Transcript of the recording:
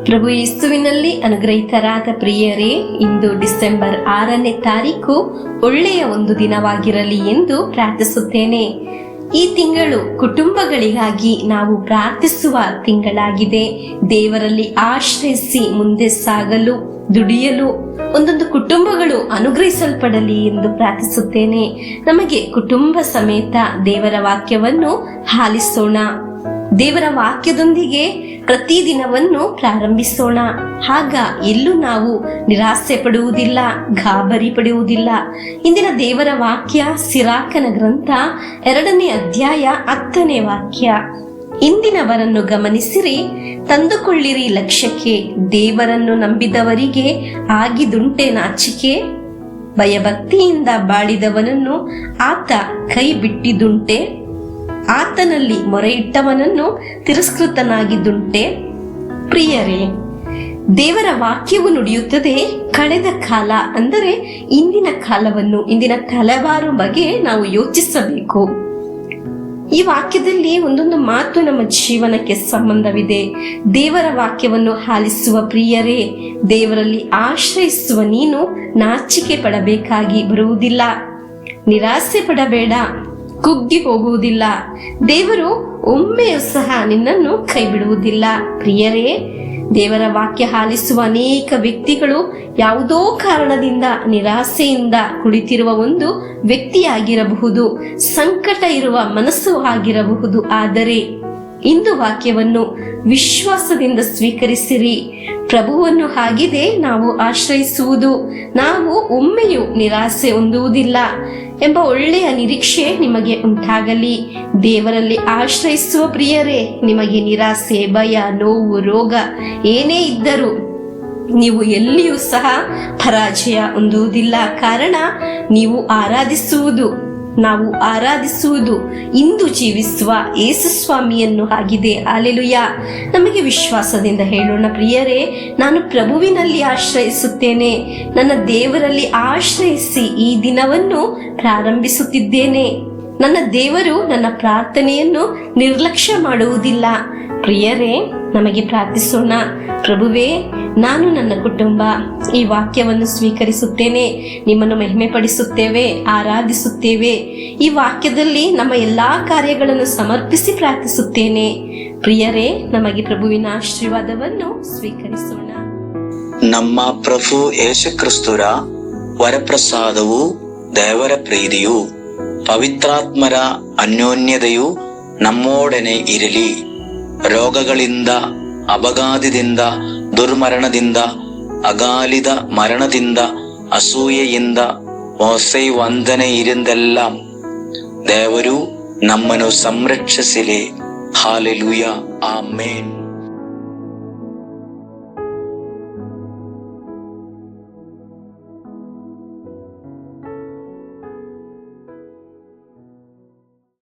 ಪ್ರಭು ಯೇಸುವಿನಲ್ಲಿ ಅನುಗ್ರಹಿತರಾದ ಪ್ರಿಯರೇ, ಇಂದು ಡಿಸೆಂಬರ್ 6ನೇ ತಾರೀಕು ಒಳ್ಳೆಯ ಒಂದು ದಿನವಾಗಿರಲಿ ಎಂದು ಪ್ರಾರ್ಥಿಸುತ್ತೇನೆ. ಈ ತಿಂಗಳು ಕುಟುಂಬಗಳಿಗಾಗಿ ನಾವು ಪ್ರಾರ್ಥಿಸುವ ತಿಂಗಳಾಗಿದೆ. ದೇವರಲ್ಲಿ ಆಶ್ರಯಿಸಿ ಮುಂದೆ ಸಾಗಲು, ದುಡಿಯಲು ಒಂದೊಂದು ಕುಟುಂಬಗಳು ಅನುಗ್ರಹಿಸಲ್ಪಡಲಿ ಎಂದು ಪ್ರಾರ್ಥಿಸುತ್ತೇನೆ. ನಮಗೆ ಕುಟುಂಬ ಸಮೇತ ದೇವರ ವಾಕ್ಯವನ್ನು ಆಲಿಸೋಣ. ದೇವರ ವಾಕ್ಯದೊಂದಿಗೆ ಪ್ರತಿದಿನವನ್ನು ಪ್ರಾರಂಭಿಸೋಣ. ಆಗ ಎಲ್ಲೂ ನಾವು ನಿರಾಸೆ ಪಡುವುದಿಲ್ಲ, ಗಾಬರಿ ಪಡುವುದಿಲ್ಲ. ಇಂದಿನ ದೇವರ ವಾಕ್ಯ ಸಿರಾಕನ ಗ್ರಂಥ 2ನೇ ಅಧ್ಯಾಯ 10ನೇ ವಾಕ್ಯ. ಇಂದಿನವರನ್ನು ಗಮನಿಸಿರಿ, ತಂದುಕೊಳ್ಳಿರಿ ಲಕ್ಷ್ಯಕ್ಕೆ, ದೇವರನ್ನು ನಂಬಿದವರಿಗೆ ಆಗಿದುಂಟೆ ನಾಚಿಕೆ. ಭಯಭಕ್ತಿಯಿಂದ ಬಾಳಿದವನನ್ನು ಆತ ಕೈ ಬಿಟ್ಟಿದುಂಟೆ, ಆತನಲ್ಲಿ ಮೊರೆಯಿಟ್ಟವನನ್ನು ತಿರಸ್ಕೃತನಾಗಿದ್ದುಂಟೆ. ಪ್ರಿಯರೇ, ದೇವರ ವಾಕ್ಯವು ನುಡಿಯುತ್ತದೆ, ಕಳೆದ ಕಾಲ ಅಂದರೆ ಇಂದಿನ ಕಾಲವನ್ನು, ಇಂದಿನ ತಲೆವಾರು ಬಗ್ಗೆ ನಾವು ಯೋಚಿಸಬೇಕು. ಈ ವಾಕ್ಯದಲ್ಲಿ ಒಂದೊಂದು ಮಾತು ನಮ್ಮ ಜೀವನಕ್ಕೆ ಸಂಬಂಧವಿದೆ. ದೇವರ ವಾಕ್ಯವನ್ನು ಆಲಿಸುವ ಪ್ರಿಯರೇ, ದೇವರಲ್ಲಿ ಆಶ್ರಯಿಸುವ ನೀನು ನಾಚಿಕೆ ಪಡಬೇಕಾಗಿ ಬರುವುದಿಲ್ಲ. ನಿರಾಸೆ ಪಡಬೇಡ, ಕುಗ್ಗಿ ಹೋಗುವುದಿಲ್ಲ. ದೇವರು ಒಮ್ಮೆಯೂ ಸಹ ನಿನ್ನನ್ನು ಕೈ ಬಿಡುವುದಿಲ್ಲ. ಪ್ರಿಯರೇ, ದೇವರ ವಾಕ್ಯ ಆಲಿಸುವ ಅನೇಕ ವ್ಯಕ್ತಿಗಳು ಯಾವುದೋ ಕಾರಣದಿಂದ ನಿರಾಸೆಯಿಂದ ಕುಳಿತಿರುವ ಒಂದು ವ್ಯಕ್ತಿಯಾಗಿರಬಹುದು, ಸಂಕಟ ಇರುವ ಮನಸ್ಸು ಆಗಿರಬಹುದು. ಆದರೆ ಇಂದು ವಾಕ್ಯವನ್ನು ವಿಶ್ವಾಸದಿಂದ ಸ್ವೀಕರಿಸಿರಿ. ಪ್ರಭುವನ್ನು ಆಗಿದೆ ನಾವು ಆಶ್ರಯಿಸುವುದು, ನಾವು ಒಮ್ಮೆಯೂ ನಿರಾಸೆ ಹೊಂದುವುದಿಲ್ಲ ಎಂಬ ಒಳ್ಳೆಯ ನಿರೀಕ್ಷೆ ನಿಮಗೆ ಉಂಟಾಗಲಿ. ದೇವರಲ್ಲಿ ಆಶ್ರಯಿಸುವ ಪ್ರಿಯರೇ, ನಿಮಗೆ ನಿರಾಸೆ, ಭಯ, ನೋವು, ರೋಗ ಏನೇ ಇದ್ದರೂ ನೀವು ಎಲ್ಲಿಯೂ ಸಹ ಪರಾಜಯ ಹೊಂದುವುದಿಲ್ಲ. ಕಾರಣ ನೀವು ನಾವು ಆರಾಧಿಸುವುದು ಇಂದು ಜೀವಿಸುವ ಯೇಸು ಸ್ವಾಮಿಯನ್ನು ಆಗಿದೆ. ಹಲ್ಲೆಲೂಯಾ. ನಮಗೆ ವಿಶ್ವಾಸದಿಂದ ಹೇಳೋಣ, ಪ್ರಿಯರೇ, ನಾನು ಪ್ರಭುವಿನಲ್ಲಿ ಆಶ್ರಯಿಸುತ್ತೇನೆ. ನನ್ನ ದೇವರಲ್ಲಿ ಆಶ್ರಯಿಸಿ ಈ ದಿನವನ್ನು ಪ್ರಾರಂಭಿಸುತ್ತಿದ್ದೇನೆ. ನನ್ನ ದೇವರು ನನ್ನ ಪ್ರಾರ್ಥನೆಯನ್ನು ನಿರ್ಲಕ್ಷ್ಯ ಮಾಡುವುದಿಲ್ಲ. ಪ್ರಿಯರೇ, ನಮಗೆ ಪ್ರಾರ್ಥಿಸೋಣ. ಪ್ರಭುವೇ, ನಾನು ನನ್ನ ಕುಟುಂಬ ಈ ವಾಕ್ಯವನ್ನು ಸ್ವೀಕರಿಸುತ್ತೇನೆ. ನಿಮ್ಮನ್ನು ಮಹಿಮೆ ಪಡಿಸುತ್ತೇವೆ, ಆರಾಧಿಸುತ್ತೇವೆ. ಈ ವಾಕ್ಯದಲ್ಲಿ ನಮ್ಮ ಎಲ್ಲಾ ಕಾರ್ಯಗಳನ್ನು ಸಮರ್ಪಿಸಿ ಪ್ರಾರ್ಥಿಸುತ್ತೇನೆ. ಪ್ರಿಯರೇ, ನಮಗೆ ಪ್ರಭುವಿನ ಆಶೀರ್ವಾದವನ್ನು ಸ್ವೀಕರಿಸೋಣ. ನಮ್ಮ ಪ್ರಭು ಯೇಸು ಕ್ರಿಸ್ತರ ವರಪ್ರಸಾದವು, ದೇವರ ಪ್ರೀತಿಯು, ಪವಿತ್ರಾತ್ಮರ ಅನ್ಯೋನ್ಯತೆಯು ನಮ್ಮೊಡನೆ ಇರಲಿ. ರೋಗಗಳಿಂದ, ಅಪಘಾತದಿಂದ, ದುರ್ಮರಣದಿಂದ, ಅಗಾಲಿದ ಮರಣದಿಂದ, ಅಸೂಯೆಯಿಂದ, ವಂದನೆಯಿಂದೆಲ್ಲ ದೇವರು ನಮ್ಮನ್ನು ಸಂರಕ್ಷಿಸಲಿ. ಹಾಲೆಲೂಯಾ. ಆಮೇನ್.